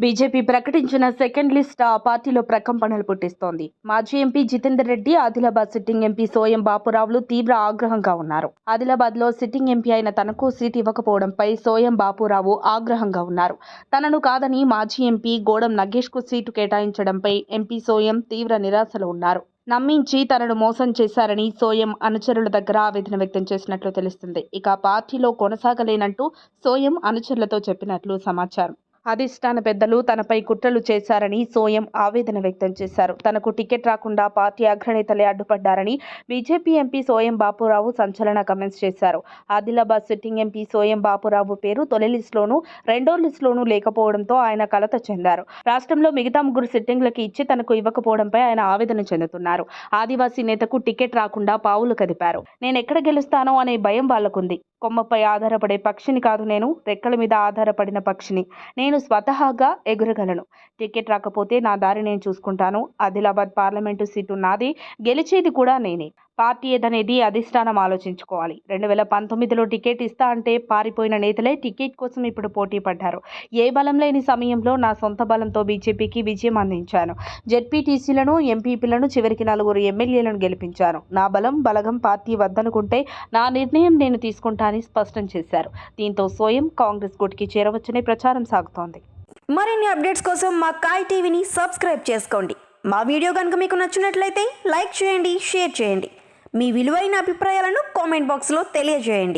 BJP ప్రకటించిన second list ఆ పార్టీలో ప్రకంపనలు పుట్టిస్తోంది. మాజీ MP Jitender Reddy, Adilabad sitting MP Soyam బాపురావులు తీవ్ర ఆగ్రహంగా ఉన్నారు. ఆదిలాబాద్ లో సిట్టింగ్ ఎంపీ అయిన తనకు సీటు ఇవ్వకపోవడంపై సోయం బాపురావు ఆగ్రహంగా ఉన్నారు. తనను కాదని మాజీ ఎంపీ గోడం నగేష్ కు సీటు కేటాయించడంపై ఎంపీ సోయం తీవ్ర నిరాశలో ఉన్నారు. నమ్మించి తనను మోసం చేశారని సోయం అనుచరుల దగ్గర ఆవేదన వ్యక్తం చేసినట్లు తెలుస్తుంది. ఇక పార్టీలో కొనసాగలేనంటూ సోయం అనుచరులతో చెప్పినట్లు సమాచారం. అధిష్టాన పెద్దలు తనపై కుట్రలు చేశారని సోయం ఆవేదన వ్యక్తం చేశారు. తనకు టికెట్ రాకుండా పార్టీ అగ్రనేతలే అడ్డుపడ్డారని బీజేపీ ఎంపీ సోయం బాపురావు సంచలన కామెంట్స్ చేశారు. ఆదిలాబాద్ సిట్టింగ్ ఎంపీ సోయం బాపురావు పేరు తొలి లిస్టులోనూ, రెండో లిస్టులోనూ లేకపోవడంతో ఆయన కలత చెందారు. రాష్ట్రంలో మిగతా 3 సిట్టింగ్లకి ఇచ్చి తనకు ఇవ్వకపోవడంపై ఆయన ఆవేదన చెందుతున్నారు. ఆదివాసీ నేతకు టికెట్ రాకుండా పావులు కదిపారు. నేనెక్కడ గెలుస్తానో అనే భయం వాళ్లకుంది. కొమ్మపై ఆధారపడే పక్షిని కాదు నేను, రెక్కల మీద ఆధారపడిన పక్షిని. నేను స్వతహాగా ఎగురగలను. టికెట్ రాకపోతే నా దారి నేను చూసుకుంటాను. ఆదిలాబాద్ పార్లమెంటు సీటు నాదే, గెలిచేది కూడా నేనే. పార్టీ ఏదనేది అధిష్టానం ఆలోచించుకోవాలి. 2019లో టికెట్ ఇస్తా అంటే పారిపోయిన నేతలే టికెట్ కోసం ఇప్పుడు పోటీ పడ్డారు. ఏ బలం లేని సమయంలో నా సొంత బలంతో బీజేపీకి విజయం అందించాను. జెడ్పీటీసీలను, ఎంపీపీలను, చివరికి 4 ఎమ్మెల్యేలను గెలిపించాను. నా బలగం పార్టీ వద్దనుకుంటే నా నిర్ణయం నేను తీసుకుంటానని స్పష్టం చేశారు. దీంతో సోయం కాంగ్రెస్ గుట్కి చేరవచ్చనే ప్రచారం సాగుతోంది. మరిన్ని అప్డేట్స్ కోసం మా కాయ్ టీవీని సబ్స్క్రైబ్ చేసుకోండి. మా వీడియో కనుక మీకు నచ్చినట్లయితే లైక్ చేయండి, షేర్ చేయండి. మీ విలువైన అభిప్రాయాలను కామెంట్ బాక్స్లో తెలియజేయండి.